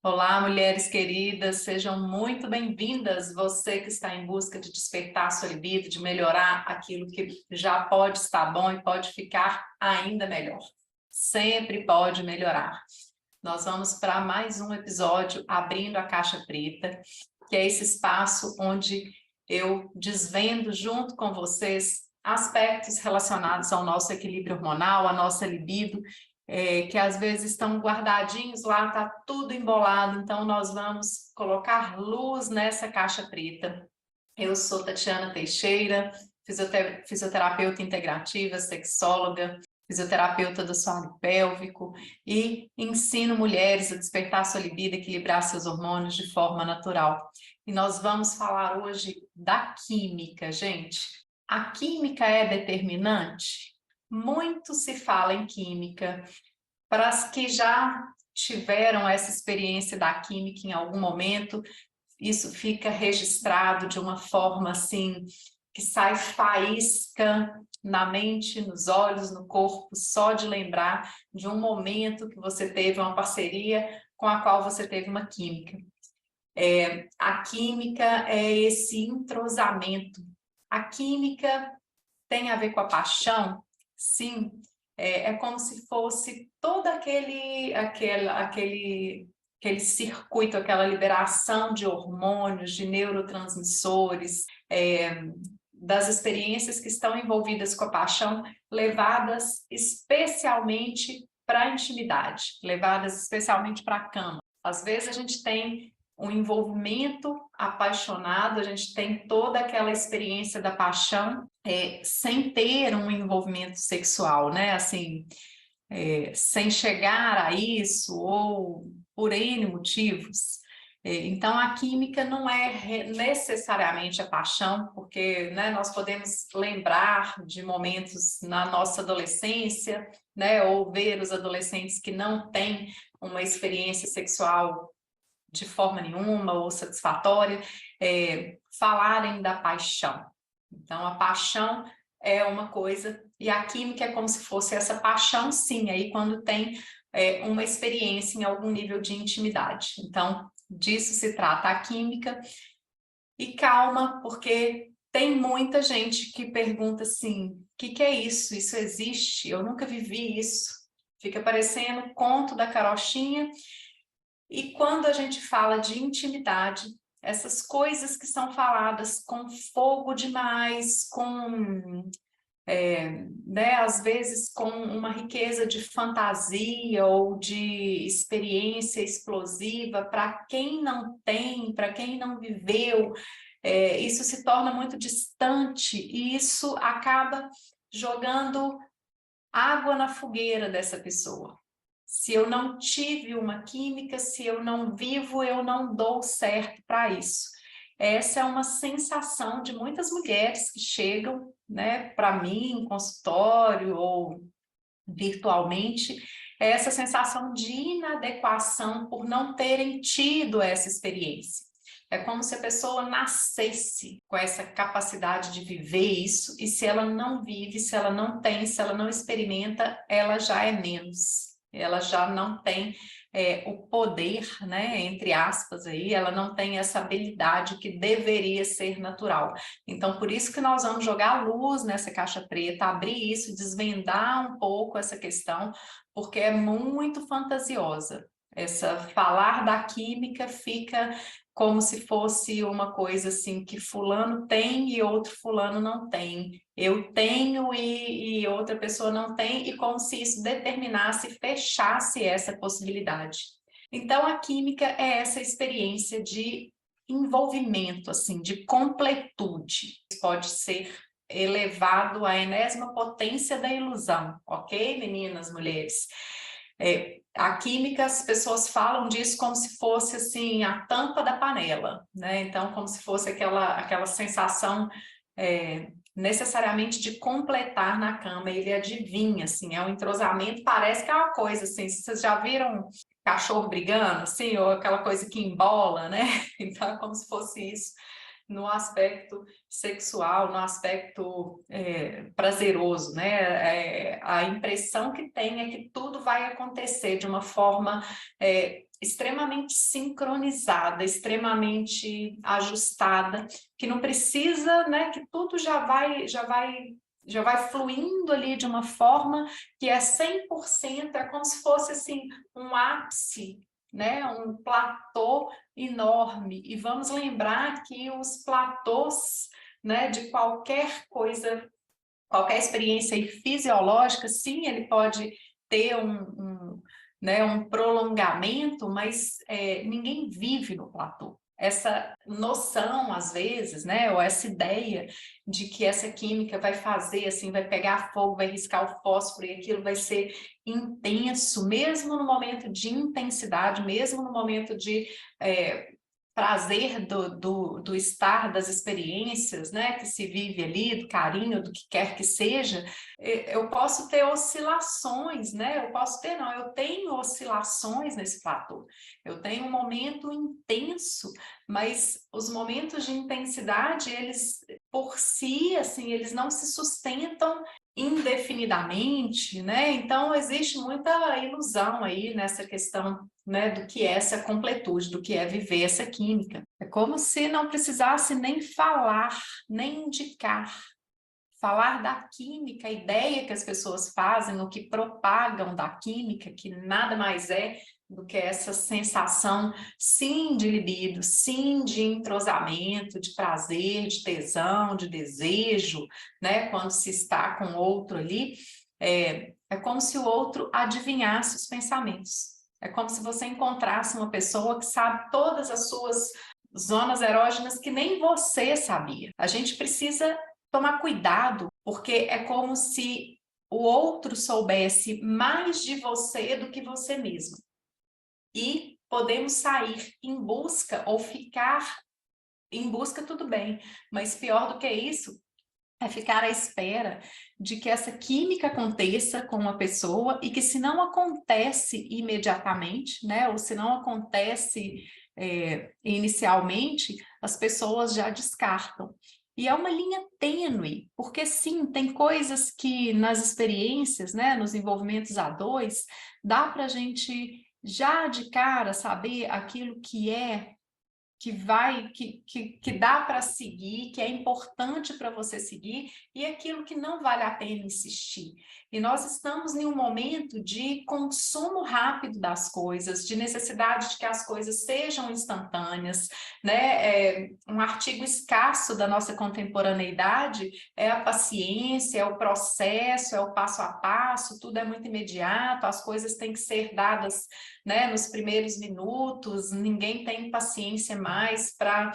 Olá, mulheres queridas, sejam muito bem-vindas. Você que está em busca de despertar sua libido, de melhorar aquilo que já pode estar bom e pode ficar ainda melhor. Sempre pode melhorar. Nós vamos para mais um episódio abrindo a caixa preta, que é esse espaço onde eu desvendo junto com vocês aspectos relacionados ao nosso equilíbrio hormonal, à nossa libido, que às vezes estão guardadinhos lá, está tudo embolado, então nós vamos colocar luz nessa caixa preta. Eu sou Tatiana Teixeira, fisioterapeuta integrativa, sexóloga, fisioterapeuta do solo pélvico e ensino mulheres a despertar sua libido, equilibrar seus hormônios de forma natural. E nós vamos falar hoje da química, gente. A química é determinante? Muito se fala em química. Para as que já tiveram essa experiência da química em algum momento, isso fica registrado de uma forma assim, que sai faísca na mente, nos olhos, no corpo, só de lembrar de um momento que você teve uma parceria com a qual você teve uma química. A química é esse entrosamento. A química tem a ver com a paixão? Sim. É como se fosse todo aquele circuito, aquela liberação de hormônios, de neurotransmissores, das experiências que estão envolvidas com a paixão, levadas especialmente para a intimidade, levadas especialmente para a cama. Às vezes a gente tem um envolvimento apaixonado, a gente tem toda aquela experiência da paixão, sem ter um envolvimento sexual, né? Assim, sem chegar a isso, ou por N motivos. Então, a química não é necessariamente a paixão, porque, né, nós podemos lembrar de momentos na nossa adolescência, né, ou ver os adolescentes que não têm uma experiência sexual de forma nenhuma ou satisfatória, falarem da paixão. Então, a paixão é uma coisa, e a química é como se fosse essa paixão, sim, aí quando tem uma experiência em algum nível de intimidade. Então, disso se trata a química. E calma, porque tem muita gente que pergunta assim, o que é isso? Isso existe? Eu nunca vivi isso. Fica parecendo conto da carochinha. E quando a gente fala de intimidade, essas coisas que são faladas com fogo demais, né, às vezes com uma riqueza de fantasia ou de experiência explosiva, para quem não tem, para quem não viveu, isso se torna muito distante e isso acaba jogando água na fogueira dessa pessoa. Se eu não tive uma química, se eu não vivo, eu não dou certo para isso. Essa é uma sensação de muitas mulheres que chegam, né, para mim, em consultório ou virtualmente, é essa sensação de inadequação por não terem tido essa experiência. É como se a pessoa nascesse com essa capacidade de viver isso, e se ela não vive, se ela não tem, se ela não experimenta, ela já é menos. Ela já não tem o poder, né, entre aspas, aí, ela não tem essa habilidade que deveria ser natural. Então, por isso que nós vamos jogar luz nessa caixa preta, abrir isso, desvendar um pouco essa questão, porque é muito fantasiosa. Falar da química fica como se fosse uma coisa assim que fulano tem e outro fulano não tem. Eu tenho e outra pessoa não tem, e como se isso determinasse, fechasse essa possibilidade. Então, a química é essa experiência de envolvimento, assim, de completude. Pode ser elevado à enésima potência da ilusão, ok, meninas, mulheres? A química, as pessoas falam disso como se fosse assim a tampa da panela, né? Então, como se fosse aquela sensação necessariamente de completar na cama. Ele adivinha, assim, é um entrosamento, parece que é uma coisa assim, vocês já viram cachorro brigando, assim, ou aquela coisa que embola, né? Então, é como se fosse isso no aspecto sexual, no aspecto prazeroso, né? A impressão que tem é que tudo vai acontecer de uma forma extremamente sincronizada, extremamente ajustada, que não precisa, né, que tudo já vai fluindo ali de uma forma que é 100%, é como se fosse assim um ápice, né, um platô enorme. E vamos lembrar que os platôs, né, de qualquer coisa, qualquer experiência aí fisiológica, sim, ele pode ter né, um prolongamento, mas ninguém vive no platô. Essa noção, às vezes, né, ou essa ideia de que essa química vai fazer, assim, vai pegar fogo, vai riscar o fósforo e aquilo vai ser intenso, mesmo no momento de intensidade, mesmo no momento de prazer do estar, das experiências, né, que se vive ali, do carinho, do que quer que seja, eu posso ter oscilações, né, eu tenho oscilações nesse platô, eu tenho um momento intenso, mas os momentos de intensidade, eles, por si, assim, eles não se sustentam indefinidamente, né, então existe muita ilusão aí nessa questão, né, do que é essa completude, do que é viver essa química. É como se não precisasse nem falar, nem indicar. Falar da química, a ideia que as pessoas fazem, o que propagam da química, que nada mais é do que essa sensação, sim, de libido, sim, de entrosamento, de prazer, de tesão, de desejo, né, quando se está com outro ali, é como se o outro adivinhasse os pensamentos. É como se você encontrasse uma pessoa que sabe todas as suas zonas erógenas que nem você sabia. A gente precisa tomar cuidado, porque é como se o outro soubesse mais de você do que você mesmo. E podemos sair em busca ou ficar em busca, tudo bem, mas pior do que isso é ficar à espera de que essa química aconteça com uma pessoa e que, se não acontece imediatamente, né, ou se não acontece inicialmente, as pessoas já descartam. E é uma linha tênue, porque sim, tem coisas que nas experiências, né, nos envolvimentos a dois, dá para a gente já de cara saber aquilo que dá para seguir, que é importante para você seguir, e aquilo que não vale a pena insistir. E nós estamos em um momento de consumo rápido das coisas, de necessidade de que as coisas sejam instantâneas, né? Um artigo escasso da nossa contemporaneidade é a paciência, é o processo, é o passo a passo, tudo é muito imediato, as coisas têm que ser dadas, né, nos primeiros minutos, ninguém tem paciência mais para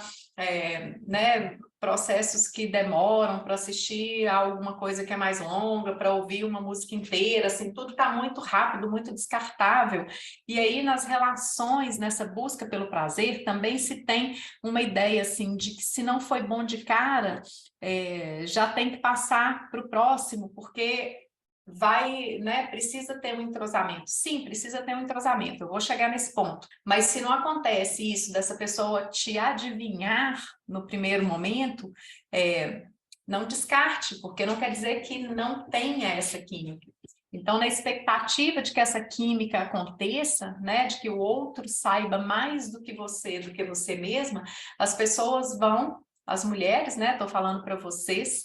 né, processos que demoram, para assistir a alguma coisa que é mais longa, para ouvir uma música inteira, assim, tudo está muito rápido, muito descartável. E aí nas relações, nessa busca pelo prazer, também se tem uma ideia assim de que se não foi bom de cara, já tem que passar para o próximo, porque né, precisa ter um entrosamento. Sim, precisa ter um entrosamento, eu vou chegar nesse ponto. Mas se não acontece isso, dessa pessoa te adivinhar no primeiro momento, não descarte, porque não quer dizer que não tenha essa química. Então, na expectativa de que essa química aconteça, né, de que o outro saiba mais do que você mesma, as pessoas as mulheres, né, estou falando para vocês,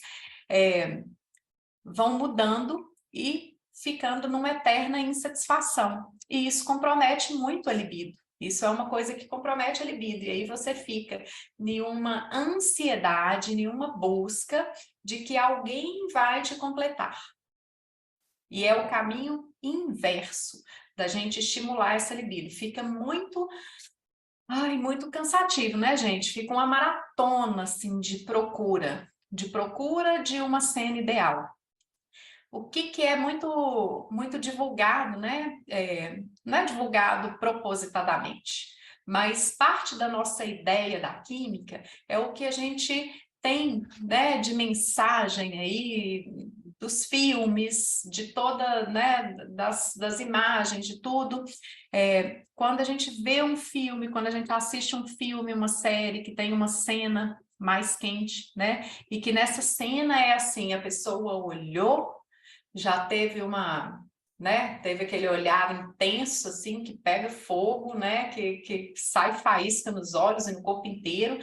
vão mudando e ficando numa eterna insatisfação. E isso compromete muito a libido. Isso é uma coisa que compromete a libido. E aí você fica em uma ansiedade, em uma busca de que alguém vai te completar. E é o caminho inverso da gente estimular essa libido. Fica muito cansativo, né, gente? Fica uma maratona, assim, de procura de uma cena ideal. O que é muito divulgado, né? Não é divulgado propositadamente, mas parte da nossa ideia da química é o que a gente tem, né, de mensagem aí dos filmes, de toda, né, das imagens, de tudo. Quando a gente vê um filme, quando a gente assiste um filme, uma série que tem uma cena mais quente, né? E que nessa cena é assim, a pessoa olhou, já teve né? Teve aquele olhar intenso, assim, que pega fogo, né? Que sai faísca nos olhos e no corpo inteiro,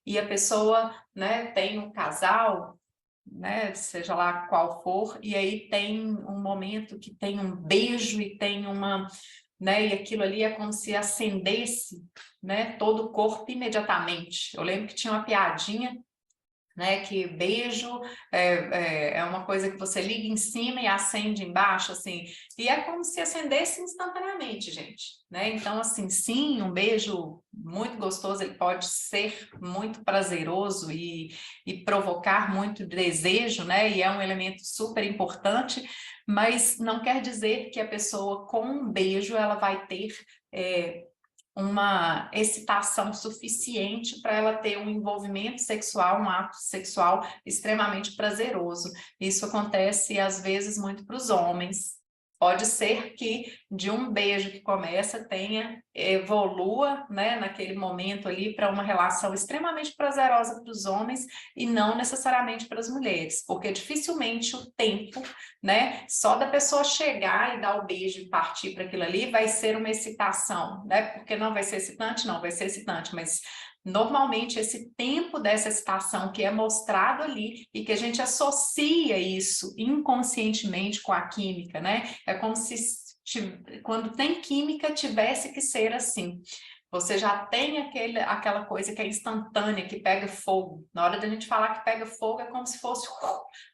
e a pessoa, né, tem um casal, né, seja lá qual for, e aí tem um momento que tem um beijo e tem uma, né, e aquilo ali é como se acendesse, né, todo o corpo imediatamente. Eu lembro que tinha uma piadinha, né, que beijo é uma coisa que você liga em cima e acende embaixo, assim, e é como se acendesse instantaneamente, gente, né? Então, assim, sim, um beijo muito gostoso, ele pode ser muito prazeroso e provocar muito desejo, né? E é um elemento super importante, mas não quer dizer que a pessoa com um beijo ela vai ter uma excitação suficiente para ela ter um envolvimento sexual, um ato sexual extremamente prazeroso. Isso acontece, às vezes, muito para os homens. Pode ser que de um beijo que começa evolua, né, naquele momento ali para uma relação extremamente prazerosa para os homens e não necessariamente para as mulheres, porque dificilmente o tempo, né, só da pessoa chegar e dar o beijo e partir para aquilo ali vai ser uma excitação, né? Porque não vai ser excitante, não vai ser excitante, mas normalmente esse tempo dessa excitação que é mostrado ali e que a gente associa isso inconscientemente com a química, né? É como se quando tem química tivesse que ser assim. Você já tem aquela coisa que é instantânea, que pega fogo. Na hora da gente falar que pega fogo, é como se fosse,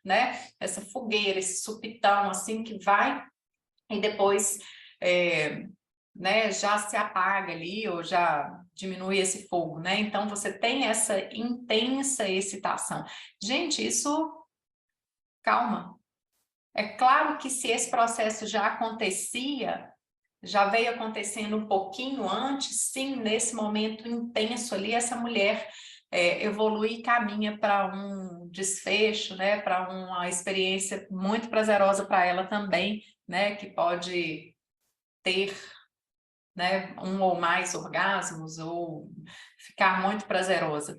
né? Essa fogueira, esse supitão, assim, que vai e depois, né, já se apaga ali, ou já diminui esse fogo, né? Então, você tem essa intensa excitação. Gente, isso, calma. É claro que se esse processo já acontecia, já veio acontecendo um pouquinho antes, sim, nesse momento intenso ali, essa mulher evolui e caminha para um desfecho, né, para uma experiência muito prazerosa para ela também, né, que pode ter, né, um ou mais orgasmos ou ficar muito prazerosa.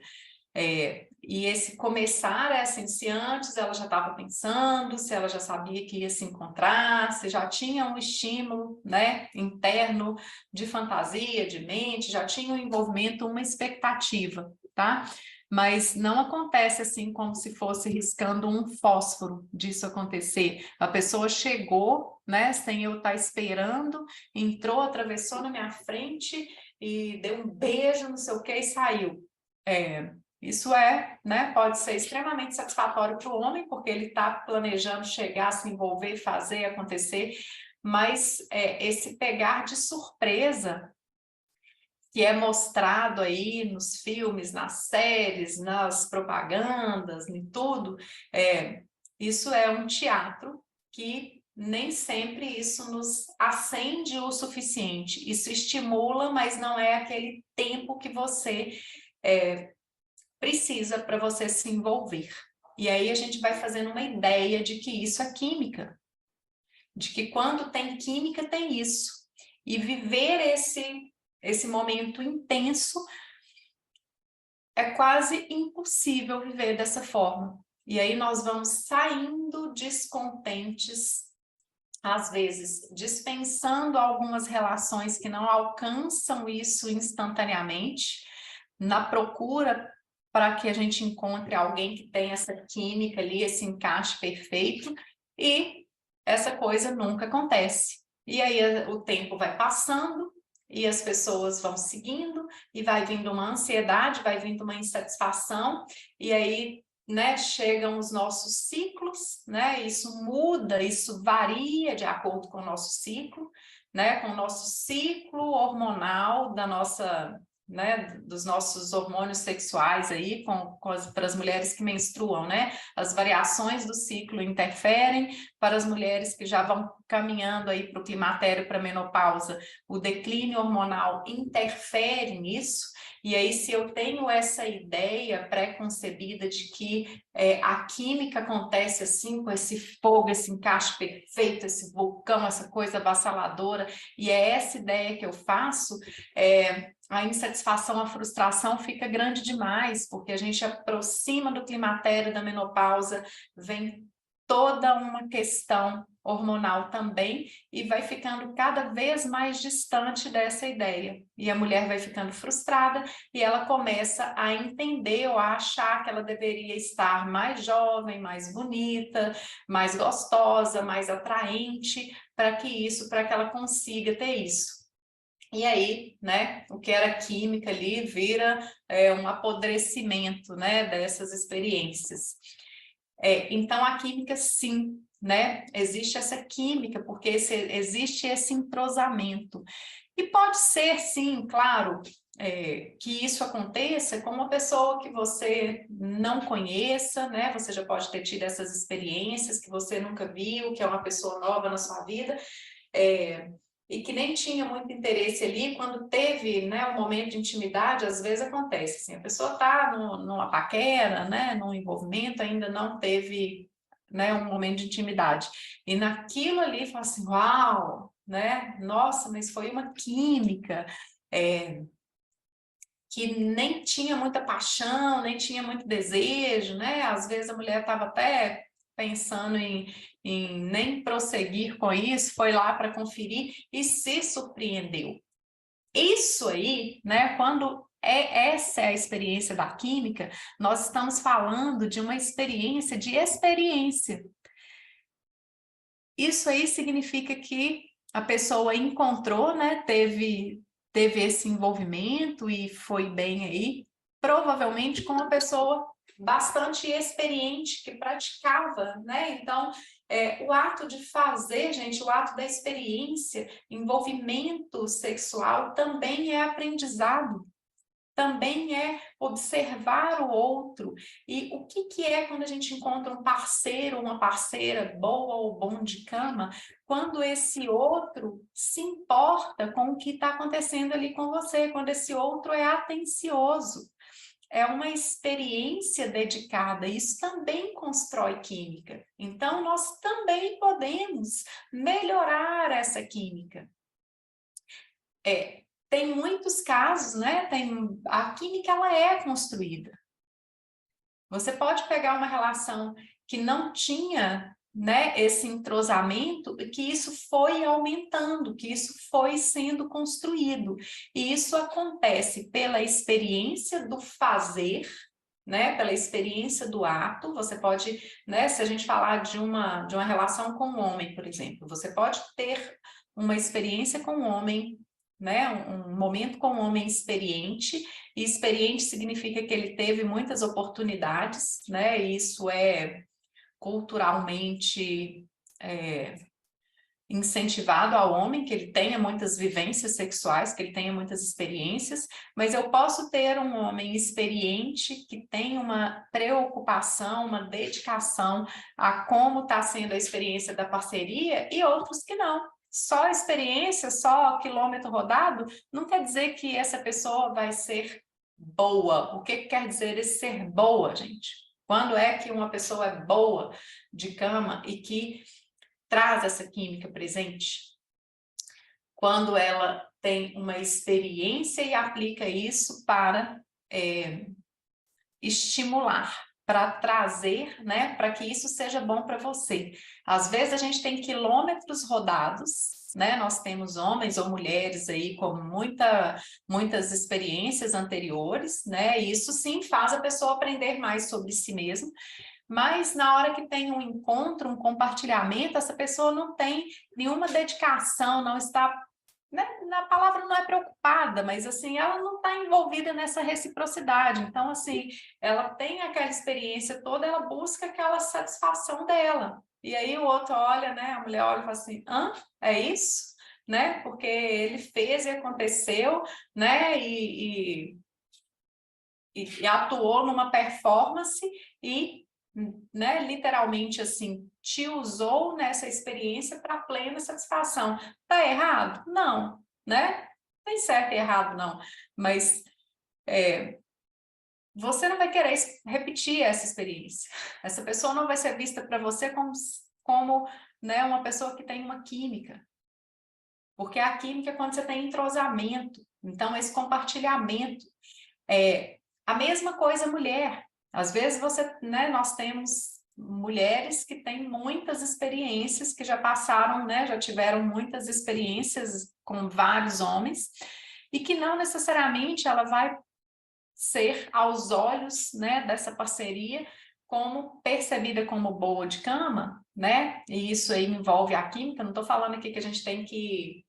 E esse começar é assim, se antes ela já estava pensando, se ela já sabia que ia se encontrar, se já tinha um estímulo, né, interno de fantasia, de mente, já tinha um envolvimento, uma expectativa, tá? Mas não acontece assim como se fosse riscando um fósforo disso acontecer. A pessoa chegou, né, sem eu estar esperando, entrou, atravessou na minha frente e deu um beijo, não sei o que, e saiu. Isso né, pode ser extremamente satisfatório para o homem, porque ele está planejando chegar, se envolver, fazer acontecer, mas esse pegar de surpresa que é mostrado aí nos filmes, nas séries, nas propagandas, em tudo, isso é um teatro que nem sempre isso nos acende o suficiente. Isso estimula, mas não é aquele tempo que você precisa para você se envolver. E aí a gente vai fazendo uma ideia de que isso é química, de que quando tem química tem isso. E viver esse momento intenso é quase impossível viver dessa forma. E aí nós vamos saindo descontentes, às vezes dispensando algumas relações que não alcançam isso instantaneamente, na procura para que a gente encontre alguém que tenha essa química ali, esse encaixe perfeito, e essa coisa nunca acontece. E aí o tempo vai passando, e as pessoas vão seguindo, e vai vindo uma ansiedade, vai vindo uma insatisfação, e aí, né, chegam os nossos ciclos, né, isso muda, isso varia de acordo com o nosso ciclo, né, com o nosso ciclo hormonal da nossa, né, dos nossos hormônios sexuais aí, para as mulheres que menstruam, né, as variações do ciclo interferem, para as mulheres que já vão caminhando aí para o climatério, para a menopausa, o declínio hormonal interfere nisso, e aí se eu tenho essa ideia pré-concebida de que a química acontece assim, com esse fogo, esse encaixe perfeito, esse vulcão, essa coisa avassaladora, e é essa ideia que eu faço, a insatisfação, a frustração fica grande demais, porque a gente aproxima do climatério, da menopausa, vem toda uma questão hormonal também, e vai ficando cada vez mais distante dessa ideia. E a mulher vai ficando frustrada e ela começa a entender ou a achar que ela deveria estar mais jovem, mais bonita, mais gostosa, mais atraente, para que ela consiga ter isso. E aí, né, o que era química ali vira um apodrecimento, né, dessas experiências. Então, a química, sim, né? Existe essa química, porque existe esse entrosamento. E pode ser, sim, claro, que isso aconteça com uma pessoa que você não conheça, né? Você já pode ter tido essas experiências que você nunca viu, que é uma pessoa nova na sua vida, e que nem tinha muito interesse ali, quando teve, né, um momento de intimidade, às vezes acontece, assim, a pessoa está numa paquera, né, num envolvimento, ainda não teve, né, um momento de intimidade, e naquilo ali fala assim, uau, né, nossa, mas foi uma química, que nem tinha muita paixão, nem tinha muito desejo, né, às vezes a mulher estava até pensando em nem prosseguir com isso, foi lá para conferir e se surpreendeu. Isso aí, né, quando essa é a experiência da química, nós estamos falando de uma experiência de experiência. Isso aí significa que a pessoa encontrou, né, teve esse envolvimento e foi bem aí, provavelmente com uma pessoa bastante experiente, que praticava, né? Então, o ato de fazer, gente, o ato da experiência, envolvimento sexual também é aprendizado, também é observar o outro. E o que é quando a gente encontra um parceiro, uma parceira boa ou bom de cama, quando esse outro se importa com o que está acontecendo ali com você, quando esse outro é atencioso. É uma experiência dedicada, isso também constrói química. Então, nós também podemos melhorar essa química. Tem muitos casos, né? A química ela é construída. Você pode pegar uma relação que não tinha, né, esse entrosamento, que isso foi aumentando, que isso foi sendo construído. E isso acontece pela experiência do fazer, né, pela experiência do ato. Você pode, né, se a gente falar de uma relação com um homem, por exemplo, você pode ter uma experiência com um homem, né, um momento com um homem experiente, e experiente significa que ele teve muitas oportunidades, né, e isso é culturalmente incentivado ao homem, que ele tenha muitas vivências sexuais, que ele tenha muitas experiências, mas eu posso ter um homem experiente que tem uma preocupação, uma dedicação a como está sendo a experiência da parceria, e outros que não. Só a experiência, só quilômetro rodado, não quer dizer que essa pessoa vai ser boa. O que quer dizer esse ser boa, gente? Quando é que uma pessoa é boa de cama e que traz essa química presente? Quando ela tem uma experiência e aplica isso para estimular, para trazer, né, para que isso seja bom para você. Às vezes a gente tem quilômetros rodados, né? Nós temos homens ou mulheres aí com muitas experiências anteriores, né? E isso sim faz a pessoa aprender mais sobre si mesma. Mas na hora que tem um encontro, um compartilhamento, essa pessoa não tem nenhuma dedicação, não está, né, na palavra não é preocupada, mas assim, ela não está envolvida nessa reciprocidade. Então, assim, ela tem aquela experiência toda, ela busca aquela satisfação dela. E aí o outro olha, né, a mulher olha e fala assim, hã? É isso? Né? Porque ele fez e aconteceu, né? E atuou numa performance e, né, literalmente assim, te usou nessa experiência para plena satisfação. Tá errado? Não, né? Tem certo e errado, não. Mas você não vai querer repetir essa experiência. Essa pessoa não vai ser vista para você como, né, uma pessoa que tem uma química. Porque a química é quando você tem entrosamento. Então, esse compartilhamento. A mesma coisa mulher. Às vezes você, né, nós temos mulheres que têm muitas experiências, que já passaram, né, já tiveram muitas experiências com vários homens, e que não necessariamente ela vai ser, aos olhos, né, dessa parceria, como percebida como boa de cama, né? E isso aí envolve a química. Não estou falando aqui que a gente tem que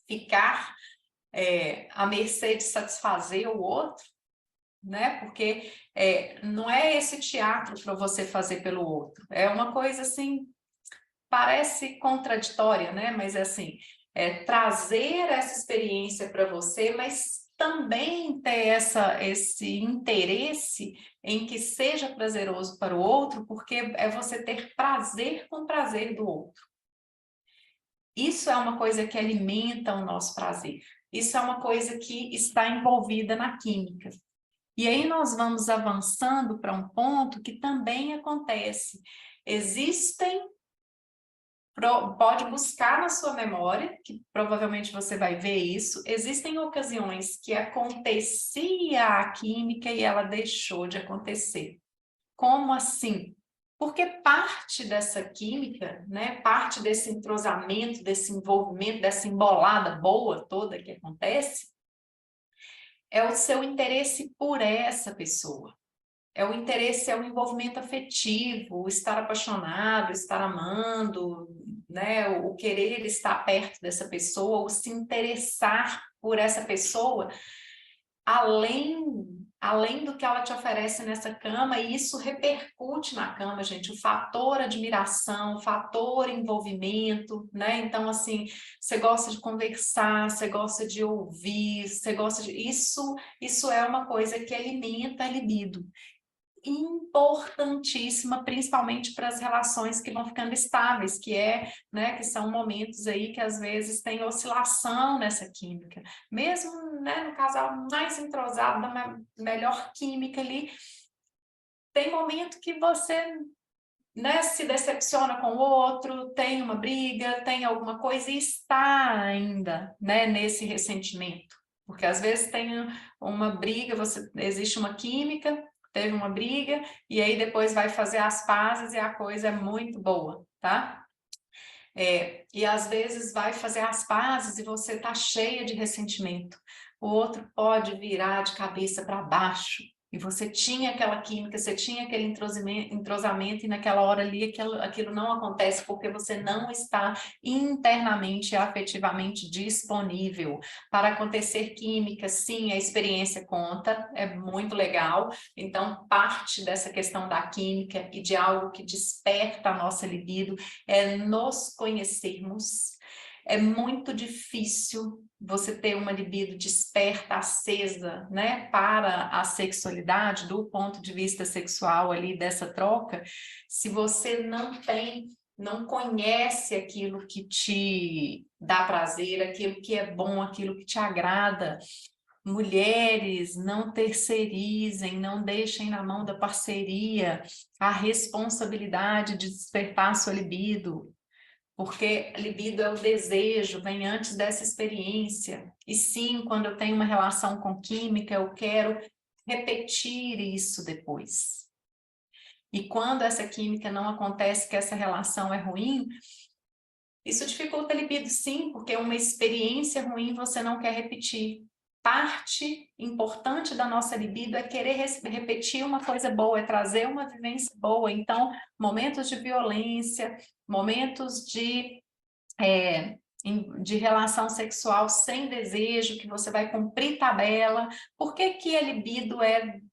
ficar à mercê de satisfazer o outro, né? Porque não é esse teatro para você fazer pelo outro. É uma coisa assim, parece contraditória, né? Mas é assim, trazer essa experiência para você, mas também ter esse interesse em que seja prazeroso para o outro, porque é você ter prazer com o prazer do outro. Isso é uma coisa que alimenta o nosso prazer. Isso é uma coisa que está envolvida na química. E aí nós vamos avançando para um ponto que também acontece. Pode buscar na sua memória, que provavelmente você vai ver isso, existem ocasiões que acontecia a química e ela deixou de acontecer. Como assim? Porque parte dessa química, né, parte desse entrosamento, desse envolvimento, dessa embolada boa toda que acontece, é o seu interesse por essa pessoa. É o interesse, é o envolvimento afetivo, o estar apaixonado, estar amando, né? O querer estar perto dessa pessoa, o se interessar por essa pessoa, além do que ela te oferece nessa cama, e isso repercute na cama, gente, o fator admiração, o fator envolvimento, né? Então, assim, você gosta de conversar, você gosta de ouvir, você gosta de... Isso é uma coisa que alimenta a libido. Importantíssima, principalmente para as relações que vão ficando estáveis, né, que são momentos aí que às vezes tem oscilação nessa química. Mesmo, né, no casal mais entrosado, da melhor química ali, tem momento que você, né, se decepciona com o outro, tem uma briga, tem alguma coisa e está ainda, né, nesse ressentimento. Porque às vezes tem uma briga, existe uma química, teve uma briga, e aí depois vai fazer as pazes e a coisa é muito boa, tá? E às vezes vai fazer as pazes e você tá cheia de ressentimento. O outro pode virar de cabeça para baixo, e você tinha aquela química, você tinha aquele entrosamento, e naquela hora ali aquilo não acontece porque você não está internamente e afetivamente disponível. Para acontecer química, sim, a experiência conta, é muito legal. Então, parte dessa questão da química e de algo que desperta a nossa libido é nos conhecermos. É muito difícil você ter uma libido desperta, acesa, né, para a sexualidade, do ponto de vista sexual ali dessa troca, se você não conhece aquilo que te dá prazer, aquilo que é bom, aquilo que te agrada. Mulheres, não terceirizem, não deixem na mão da parceria a responsabilidade de despertar sua libido, porque libido é o desejo, vem antes dessa experiência. E sim, quando eu tenho uma relação com química, eu quero repetir isso depois. E quando essa química não acontece, que essa relação é ruim, isso dificulta a libido, sim, porque uma experiência ruim você não quer repetir. Parte importante da nossa libido é querer repetir uma coisa boa, é trazer uma vivência boa. Então, momentos de violência, momentos de relação sexual sem desejo, que você vai cumprir tabela. Por que que a libido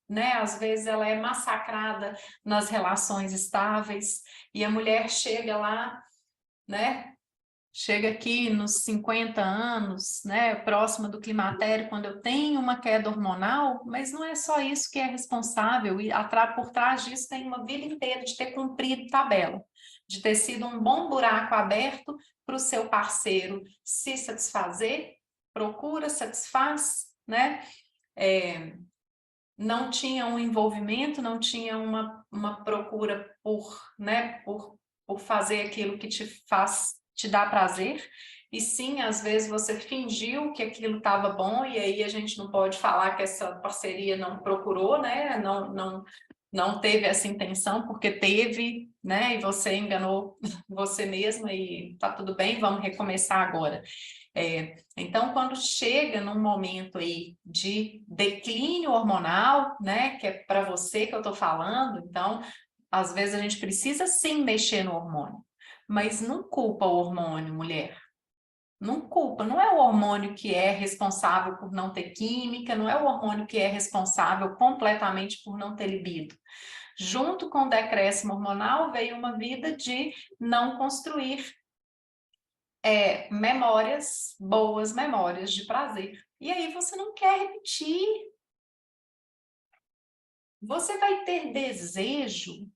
né, às vezes ela é massacrada nas relações estáveis, e a mulher chega lá, né? Chega aqui nos 50 anos, né, próxima do climatério, quando eu tenho uma queda hormonal, mas não é só isso que é responsável, e por trás disso tem uma vida inteira de ter cumprido tabela, de ter sido um bom buraco aberto para o seu parceiro se satisfazer, procura, satisfaz, né? Não tinha um envolvimento, não tinha uma procura né, por fazer aquilo que te dá prazer, e sim, às vezes você fingiu que aquilo estava bom, e aí a gente não pode falar que essa parceria não procurou, né, não não teve essa intenção, porque teve, né? E você enganou você mesma e tá tudo bem, vamos recomeçar agora. Então, quando chega num momento aí de declínio hormonal, né? Que é para você que eu tô falando, então, às vezes a gente precisa sim mexer no hormônio, mas não culpa o hormônio, mulher. Não culpa, não é o hormônio que é responsável por não ter química, não é o hormônio que é responsável completamente por não ter libido. Junto com o decréscimo hormonal veio uma vida de não construir memórias, boas memórias de prazer. E aí você não quer repetir. Você vai ter desejo,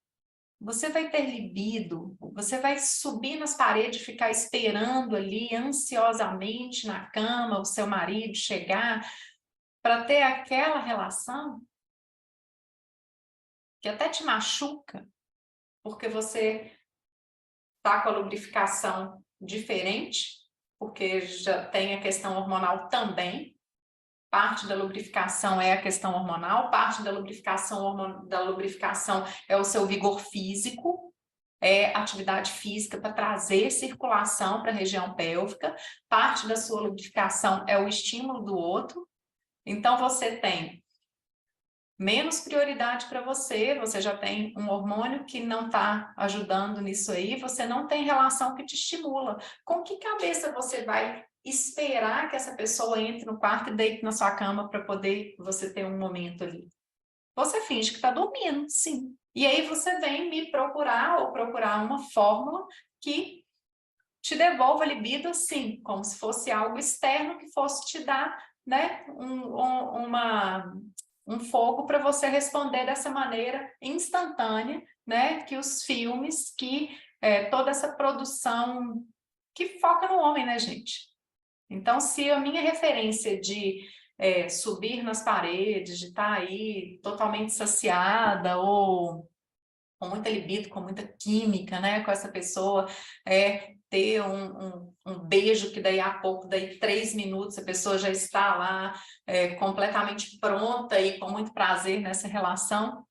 você vai ter libido, você vai subir nas paredes, ficar esperando ali ansiosamente na cama o seu marido chegar para ter aquela relação que até te machuca, porque você está com a lubrificação diferente, porque já tem a questão hormonal também. Parte da lubrificação é a questão hormonal, parte da lubrificação é o seu vigor físico, é atividade física para trazer circulação para a região pélvica, parte da sua lubrificação é o estímulo do outro. Então você tem menos prioridade para você, você já tem um hormônio que não está ajudando nisso aí, você não tem relação que te estimula. Com que cabeça você vai esperar que essa pessoa entre no quarto e deite na sua cama para poder você ter um momento ali? Você finge que está dormindo, sim. E aí você vem me procurar ou procurar uma fórmula que te devolva a libido assim, como se fosse algo externo que fosse te dar, né, um fogo para você responder dessa maneira instantânea, né, que os filmes, que toda essa produção que foca no homem, né, gente? Então, se a minha referência de subir nas paredes, de estar aí totalmente saciada ou com muita libido, com muita química, né, com essa pessoa, ter um beijo que daí a pouco, daí 3 minutos, a pessoa já está lá completamente pronta e com muito prazer nessa relação.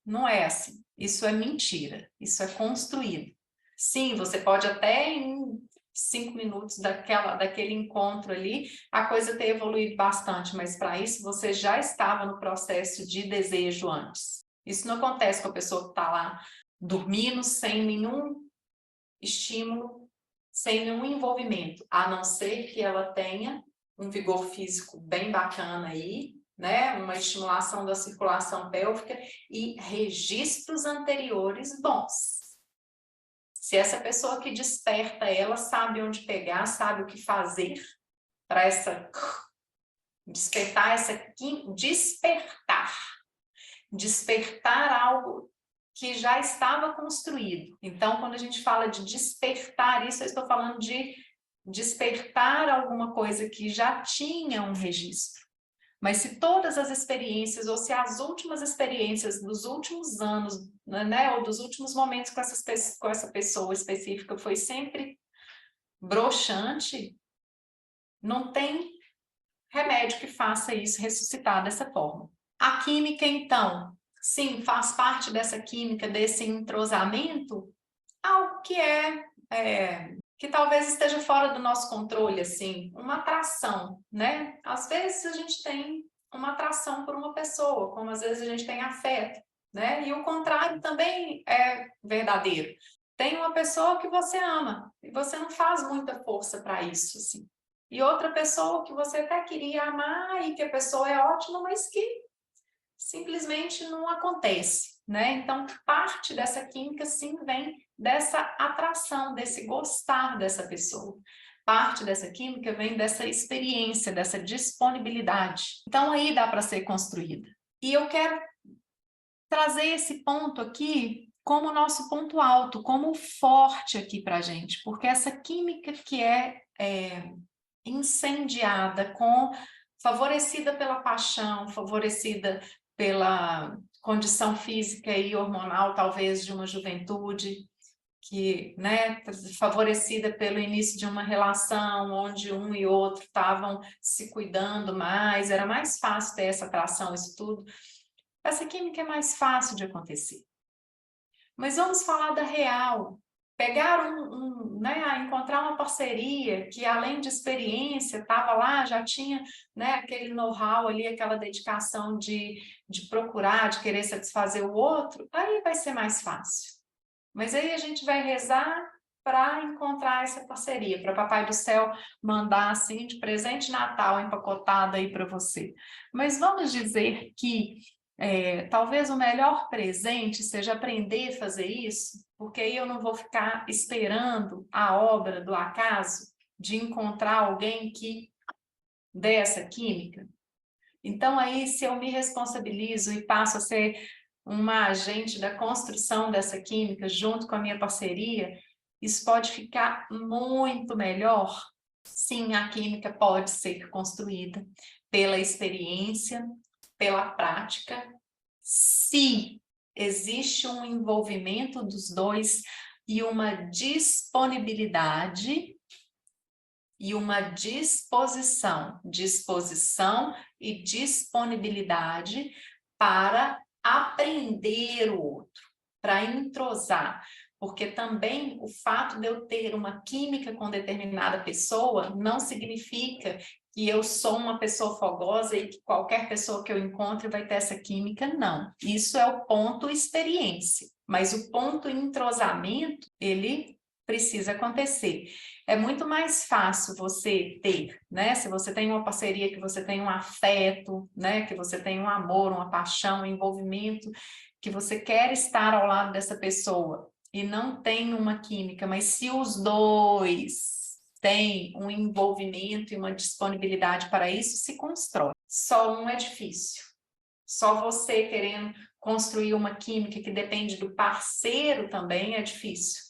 Não é assim. Isso é mentira. Isso é construído. Sim, você pode até em 5 minutos daquele encontro ali, a coisa ter evoluído bastante, mas para isso você já estava no processo de desejo antes. Isso não acontece com a pessoa que está lá dormindo sem nenhum estímulo, sem nenhum envolvimento, a não ser que ela tenha um vigor físico bem bacana aí, né? Uma estimulação da circulação pélvica e registros anteriores bons. Se essa pessoa que desperta ela sabe onde pegar, sabe o que fazer para despertar algo que já estava construído. Então, quando a gente fala de despertar isso, eu estou falando de despertar alguma coisa que já tinha um registro. Mas se todas as experiências, ou se as últimas experiências dos últimos anos, né, ou dos últimos momentos com essa pessoa específica foi sempre broxante, não tem remédio que faça isso ressuscitar dessa forma. A química, então, sim, faz parte dessa química, desse entrosamento, algo que que talvez esteja fora do nosso controle, assim, uma atração, né? Às vezes a gente tem uma atração por uma pessoa, como às vezes a gente tem afeto, né? E o contrário também é verdadeiro. Tem uma pessoa que você ama e você não faz muita força para isso, assim. E outra pessoa que você até queria amar e que a pessoa é ótima, mas que simplesmente não acontece, né? Então, parte dessa química, sim, vem dessa atração, desse gostar dessa pessoa. Parte dessa química vem dessa experiência, dessa disponibilidade. Então, aí dá para ser construída. E eu quero trazer esse ponto aqui como nosso ponto alto, como forte aqui para a gente, porque essa química que é incendiada, favorecida pela paixão, favorecida pela condição física e hormonal, talvez, de uma juventude, que, né, favorecida pelo início de uma relação onde um e outro estavam se cuidando mais, era mais fácil ter essa atração, isso tudo. essa química é mais fácil de acontecer. Mas vamos falar da real. Pegar né, encontrar uma parceria que, além de experiência, estava lá, já tinha, né, aquele know-how ali, aquela dedicação de procurar, de querer satisfazer o outro, aí vai ser mais fácil. Mas aí a gente vai rezar para encontrar essa parceria, para Papai do Céu mandar assim de presente de Natal empacotado aí para você. Mas vamos dizer que talvez o melhor presente seja aprender a fazer isso, porque aí eu não vou ficar esperando a obra do acaso de encontrar alguém que dê essa química. Então aí, se eu me responsabilizo e passo a ser uma agente da construção dessa química junto com a minha parceria, isso pode ficar muito melhor. Sim, a química pode ser construída pela experiência, pela prática, se existe um envolvimento dos dois e uma disponibilidade e uma disposição e disponibilidade para aprender o outro, para entrosar, porque também o fato de eu ter uma química com determinada pessoa não significa que eu sou uma pessoa fogosa e que qualquer pessoa que eu encontre vai ter essa química, não. Isso é o ponto experiência, mas o ponto entrosamento, ele precisa acontecer. É muito mais fácil você ter, né? Se você tem uma parceria, que você tem um afeto, né? Que você tem um amor, uma paixão, um envolvimento, que você quer estar ao lado dessa pessoa e não tem uma química, mas se os dois têm um envolvimento e uma disponibilidade para isso, se constrói. Só um é difícil. Só você querendo construir uma química que depende do parceiro também é difícil.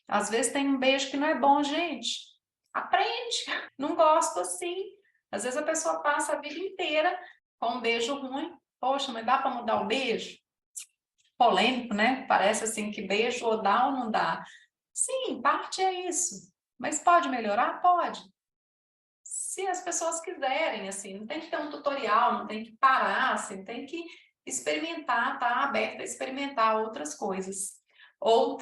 Às vezes tem um beijo que não é bom, gente. Aprende. Não gosto assim. Às vezes a pessoa passa a vida inteira com um beijo ruim. Poxa, mas dá para mudar o beijo? Polêmico, né? Parece assim que beijo ou dá ou não dá. Sim, parte é isso. Mas pode melhorar? Pode. Se as pessoas quiserem, assim, não tem que ter um tutorial, não tem que parar, assim, tem que experimentar, tá aberta a experimentar outras coisas. O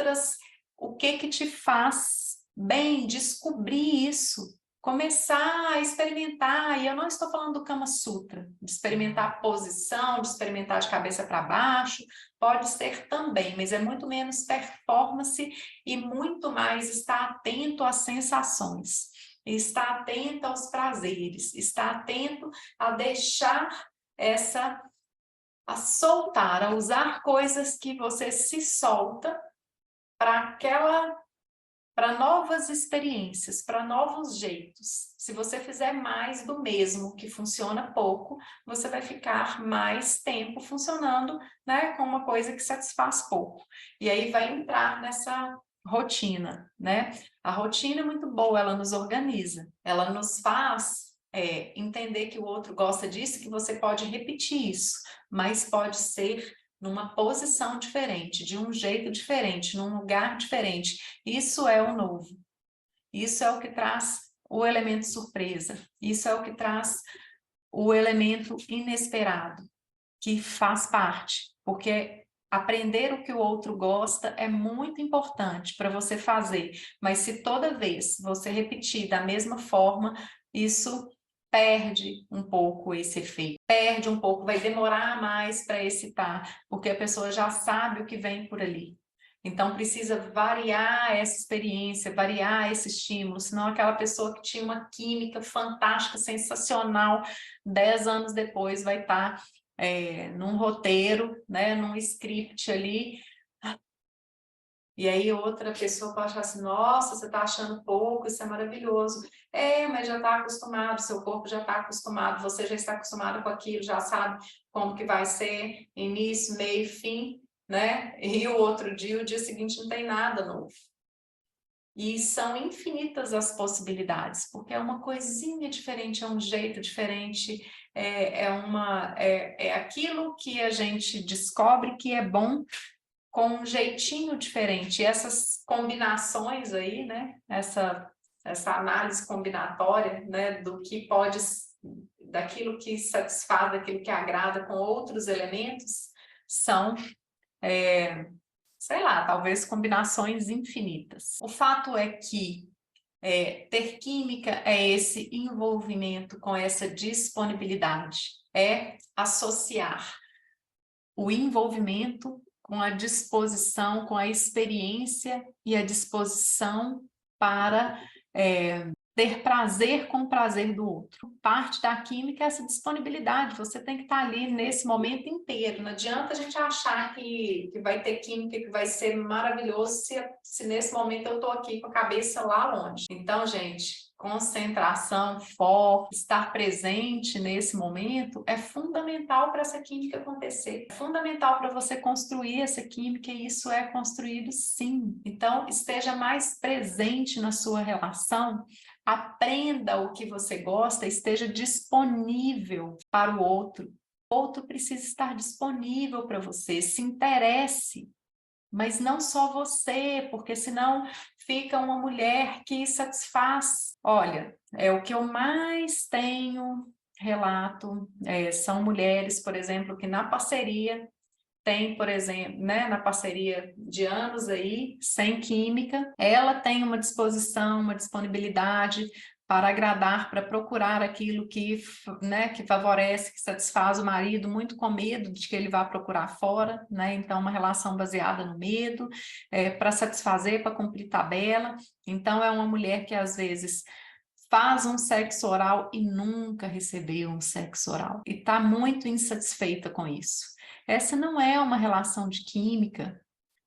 que te faz bem, descobrir isso, começar a experimentar, e eu não estou falando do Kama Sutra, de experimentar a posição, de experimentar de cabeça para baixo, pode ser também, mas é muito menos performance e muito mais estar atento às sensações, estar atento aos prazeres, estar atento a deixar a soltar, a usar coisas que você se solta para novas experiências, para novos jeitos. Se você fizer mais do mesmo, que funciona pouco, você vai ficar mais tempo funcionando, né, com uma coisa que satisfaz pouco. E aí vai entrar nessa rotina, né? A rotina é muito boa, ela nos organiza, ela nos faz entender que o outro gosta disso, que você pode repetir isso, mas pode ser numa posição diferente, de um jeito diferente, num lugar diferente. Isso é o novo. Isso é o que traz o elemento surpresa. Isso é o que traz o elemento inesperado, que faz parte, porque aprender o que o outro gosta é muito importante para você fazer, mas se toda vez você repetir da mesma forma, isso perde um pouco esse efeito, perde um pouco, vai demorar mais para excitar, porque a pessoa já sabe o que vem por ali. Então precisa variar essa experiência, variar esse estímulo, senão aquela pessoa que tinha uma química fantástica, sensacional, 10 anos depois vai estar num roteiro, né, num script ali, e aí outra pessoa pode falar assim, nossa, você está achando pouco, isso é maravilhoso. Mas já está acostumado, seu corpo já está acostumado, você já está acostumado com aquilo, já sabe como que vai ser, início, meio, fim, né? E o outro dia, o dia seguinte não tem nada novo. E são infinitas as possibilidades, porque é uma coisinha diferente, é um jeito diferente, é aquilo que a gente descobre que é bom com um jeitinho diferente. E essas combinações aí, né? Essa análise combinatória, né? Daquilo que satisfaz, daquilo que agrada com outros elementos, são, sei lá, talvez combinações infinitas. O fato é que ter química é esse envolvimento com essa disponibilidade, é associar o envolvimento com a disposição, com a experiência e a disposição para ter prazer com o prazer do outro. Parte da química é essa disponibilidade, você tem que estar ali nesse momento inteiro. Não adianta a gente achar que vai ter química, que vai ser maravilhoso se nesse momento eu estou aqui com a cabeça lá longe. Então, gente, concentração, foco, estar presente nesse momento é fundamental para essa química acontecer. É fundamental para você construir essa química e isso é construído sim. Então, esteja mais presente na sua relação, aprenda o que você gosta, esteja disponível para o outro. O outro precisa estar disponível para você, se interesse. Mas não só você, porque senão fica uma mulher que satisfaz. Olha, é o que eu mais tenho relato, são mulheres, por exemplo, que na parceria tem, por exemplo, né, na parceria de anos aí, sem química, ela tem uma disposição, uma disponibilidade para agradar, para procurar aquilo que, né, que favorece, que satisfaz o marido, muito com medo de que ele vá procurar fora, né? Então, uma relação baseada no medo, para satisfazer, para cumprir tabela. Então, é uma mulher que às vezes faz um sexo oral e nunca recebeu um sexo oral e está muito insatisfeita com isso. Essa não é uma relação de química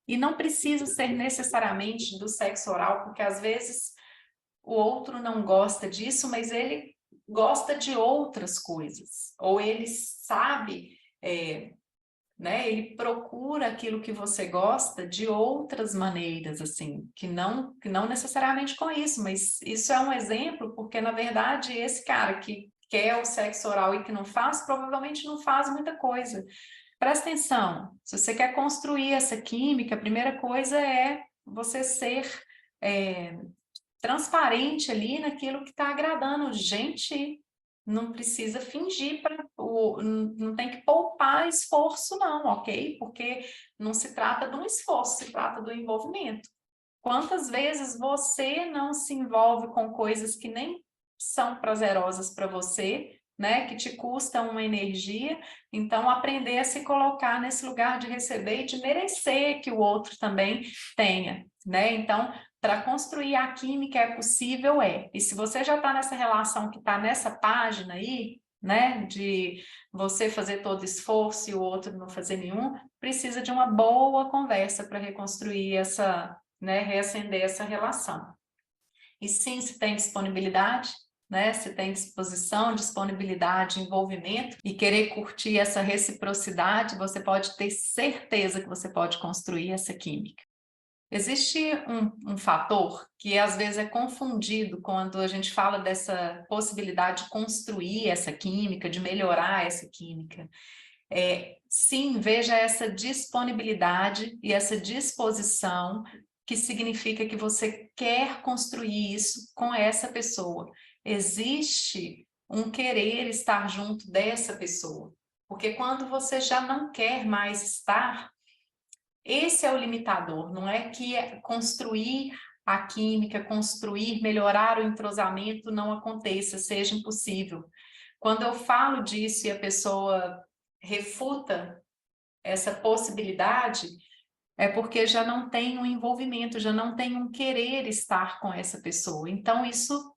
e não precisa ser necessariamente do sexo oral, porque às vezes o outro não gosta disso, mas ele gosta de outras coisas, ou ele sabe, né, ele procura aquilo que você gosta de outras maneiras, assim, que não necessariamente com isso, mas isso é um exemplo, porque na verdade esse cara que quer o sexo oral e que não faz, provavelmente não faz muita coisa. Presta atenção, se você quer construir essa química, a primeira coisa é você ser transparente ali naquilo que está agradando. Gente, não precisa fingir, não tem que poupar esforço não, ok? Porque não se trata de um esforço, se trata do envolvimento. Quantas vezes você não se envolve com coisas que nem são prazerosas para você, né? Que te custam uma energia, então aprender a se colocar nesse lugar de receber e de merecer que o outro também tenha, né? Então, para construir a química é possível, e se você já está nessa relação que está nessa página aí, né, de você fazer todo esforço e o outro não fazer nenhum, precisa de uma boa conversa para reconstruir essa, né, reacender essa relação. E sim, se tem disponibilidade, né, se tem disposição, disponibilidade, envolvimento e querer curtir essa reciprocidade, você pode ter certeza que você pode construir essa química. Existe um fator que às vezes é confundido quando a gente fala dessa possibilidade de construir essa química, de melhorar essa química. Sim, veja essa disponibilidade e essa disposição, que significa que você quer construir isso com essa pessoa. Existe um querer estar junto dessa pessoa, porque quando você já não quer mais estar, esse é o limitador, não é que construir a química, construir, melhorar o entrosamento não aconteça, seja impossível. Quando eu falo disso e a pessoa refuta essa possibilidade, é porque já não tem um envolvimento, já não tem um querer estar com essa pessoa. Então, isso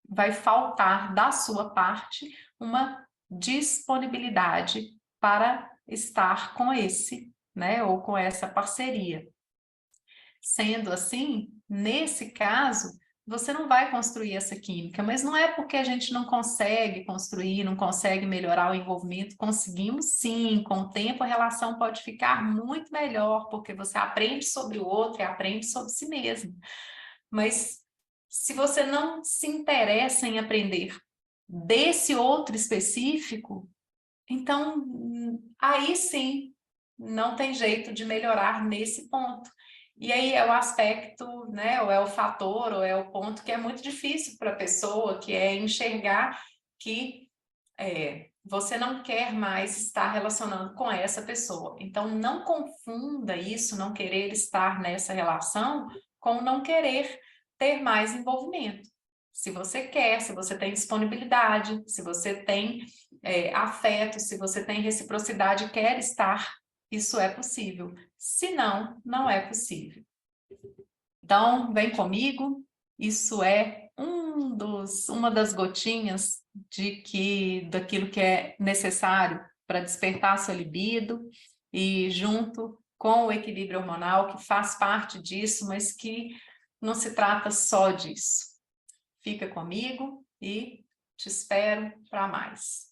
vai faltar da sua parte uma disponibilidade para estar com esse, né, ou com essa parceria. Sendo assim, nesse caso, você não vai construir essa química, mas não é porque a gente não consegue construir, não consegue melhorar o envolvimento, conseguimos sim, com o tempo a relação pode ficar muito melhor, porque você aprende sobre o outro e aprende sobre si mesmo. Mas se você não se interessa em aprender desse outro específico, então aí sim não tem jeito de melhorar nesse ponto. E aí é o aspecto, né, ou é o fator, ou é o ponto que é muito difícil para a pessoa, que é enxergar que você não quer mais estar relacionando com essa pessoa. Então, não confunda isso, não querer estar nessa relação, com não querer ter mais envolvimento. Se você quer, se você tem disponibilidade, se você tem afeto, se você tem reciprocidade, quer estar, isso é possível. Se não, não é possível. Então, vem comigo, isso é uma das gotinhas daquilo que é necessário para despertar sua libido, e junto com o equilíbrio hormonal, que faz parte disso, mas que não se trata só disso. Fica comigo e te espero para mais.